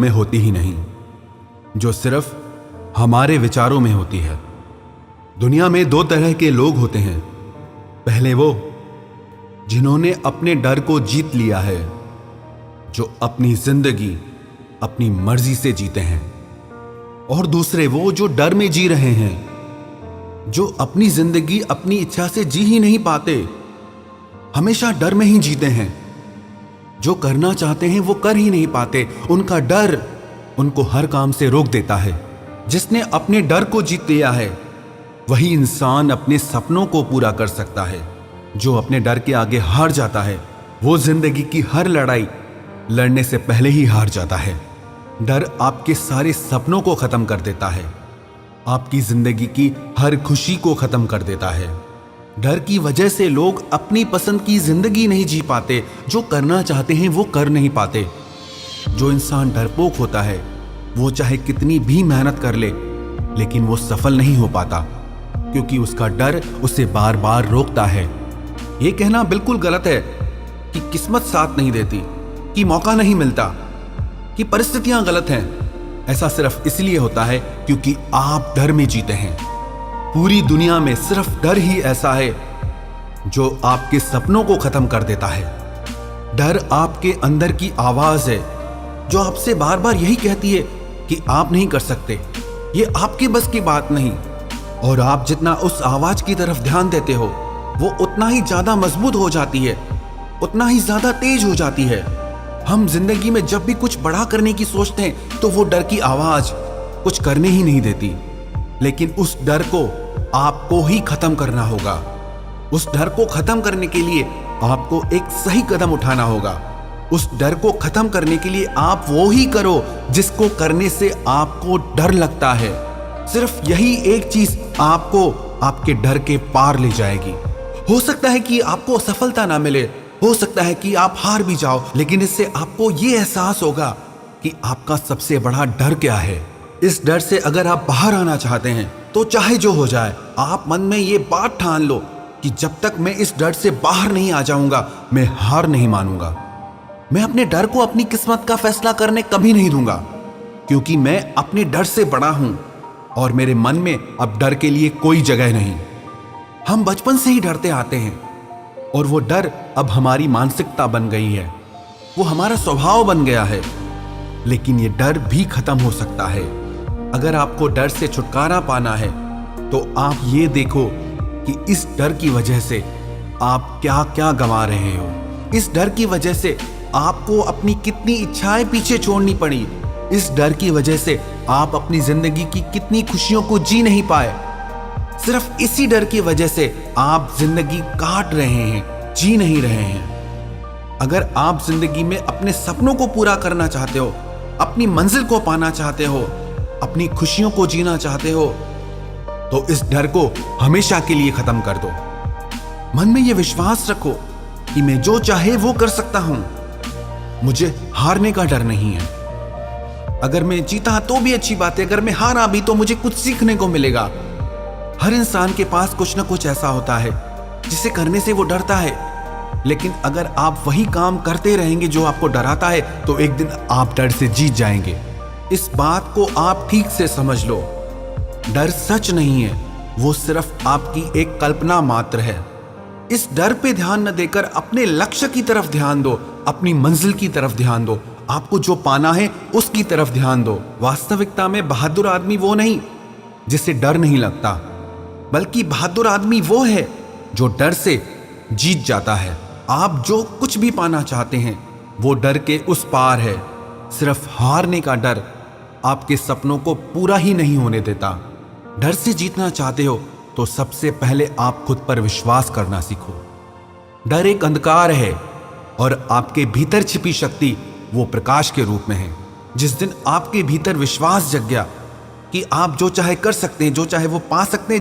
में होती ही नहीं, जो सिर्फ हमारे विचारों में होती है। दुनिया में दो तरह के लोग होते हैं। पहले वो जिन्होंने अपने डर को जीत लिया है, जो अपनी जिंदगी अपनी मर्जी से जीते हैं, और दूसरे वो जो डर में जी रहे हैं, जो अपनी जिंदगी अपनी इच्छा से जी ही नहीं पाते, हमेशा डर में ही जीते हैं। जो करना चाहते हैं वो कर ही नहीं पाते, उनका डर उनको हर काम से रोक देता है। जिसने अपने डर को जीत लिया है वही इंसान अपने सपनों को पूरा कर सकता है। जो अपने डर के आगे हार जाता है वो जिंदगी की हर लड़ाई लड़ने से पहले ही हार जाता है। डर आपके सारे सपनों को खत्म कर देता है, आपकी जिंदगी की हर खुशी को खत्म कर देता है। डर की वजह से लोग अपनी पसंद की जिंदगी नहीं जी पाते, जो करना चाहते हैं वो कर नहीं पाते। जो इंसान डरपोक होता है वो चाहे कितनी भी मेहनत कर ले, लेकिन वो सफल नहीं हो पाता, क्योंकि उसका डर उसे बार बार रोकता है। ये कहना बिल्कुल गलत है कि किस्मत साथ नहीं देती, कि मौका नहीं मिलता, कि परिस्थितियां गलत हैं। ऐसा सिर्फ इसलिए होता है क्योंकि आप डर में जीते हैं। पूरी दुनिया में सिर्फ डर ही ऐसा है जो आपके सपनों को खत्म कर देता है। डर आपके अंदर की आवाज है जो आपसे बार बार यही कहती है कि आप नहीं कर सकते, ये आपके बस की बात नहीं। और आप जितना उस आवाज की तरफ ध्यान देते हो वो उतना ही ज्यादा मजबूत हो जाती है, उतना ही ज्यादा तेज हो जाती है। हम जिंदगी में जब भी कुछ बड़ा करने की सोचते हैं तो वो डर की आवाज कुछ करने ही नहीं देती। लेकिन उस डर को आपको ही खत्म करना होगा। उस डर को खत्म करने के लिए आपको एक सही कदम उठाना होगा। उस डर को खत्म करने के लिए आप वो ही करो जिसको करने से आपको डर लगता है। सिर्फ यही एक चीज आपको आपके डर के पार ले जाएगी। हो सकता है कि आपको सफलता ना मिले, हो सकता है कि आप हार भी जाओ, लेकिन इससे आपको ये एहसास होगा कि आपका सबसे बड़ा डर क्या है। इस डर से अगर आप बाहर आना चाहते हैं तो चाहे जो हो जाए, आप मन में ये बात ठान लो कि जब तक मैं इस डर से बाहर नहीं आ जाऊंगा मैं हार नहीं मानूंगा। मैं अपने डर को अपनी किस्मत का फैसला करने कभी नहीं दूंगा, क्योंकि मैं अपने डर से बड़ा हूं और मेरे मन में अब डर के लिए कोई जगह नहीं। हम बचपन से ही डरते आते हैं और वो डर अब हमारी मानसिकता बन गई है, वो हमारा स्वभाव बन गया है। लेकिन ये डर भी खत्म हो सकता है। अगर आपको डर से छुटकारा पाना है तो आप ये देखो कि इस डर की वजह से आप क्या क्या गंवा रहे हो। इस डर की वजह से आपको अपनी कितनी इच्छाएं पीछे छोड़नी पड़ी। इस डर की वजह से आप अपनी जिंदगी की कितनी खुशियों को जी नहीं पाए। सिर्फ इसी डर की वजह से आप जिंदगी काट रहे हैं, जी नहीं रहे हैं। अगर आप जिंदगी में अपने सपनों को पूरा करना चाहते हो, अपनी मंजिल को पाना चाहते हो, अपनी खुशियों को जीना चाहते हो, तो इस डर को हमेशा के लिए खत्म कर दो। मन में यह विश्वास रखो कि मैं जो चाहे वो कर सकता हूं। मुझे हारने का डर नहीं है। अगर मैं जीता तो भी अच्छी बात है, अगर मैं हारा भी तो मुझे कुछ सीखने को मिलेगा। हर इंसान के पास कुछ ना कुछ ऐसा होता है जिसे करने से वो डरता है, लेकिन अगर आप वही काम करते रहेंगे जो आपको डराता है तो एक दिन आप डर से जीत जाएंगे। इस बात को आप ठीक से समझ लो। डर सच नहीं है, वो सिर्फ आपकी एक कल्पना मात्र है। इस डर पे ध्यान न देकर अपने लक्ष्य की तरफ ध्यान दो, अपनी मंजिल की तरफ ध्यान दो, आपको जो पाना है उसकी तरफ ध्यान दो। वास्तविकता में बहादुर आदमी वो नहीं जिसे डर नहीं लगता, बल्कि बहादुर आदमी वो है जो डर से जीत जाता है। आप जो कुछ भी पाना चाहते हैं वो डर के उस पार है। सिर्फ हारने का डर आपके सपनों को पूरा ही नहीं होने देता। डर से जीतना चाहते हो तो सबसे पहले आप खुद पर विश्वास करना सीखो। डर एक अंधकार है और आपके भीतर छिपी शक्ति वो प्रकाश के रूप में है। जिस दिन आपके भीतर विश्वास जग गया कि आप जो चाहे कर सकते हैं, जो चाहे वो पा सकते हैं,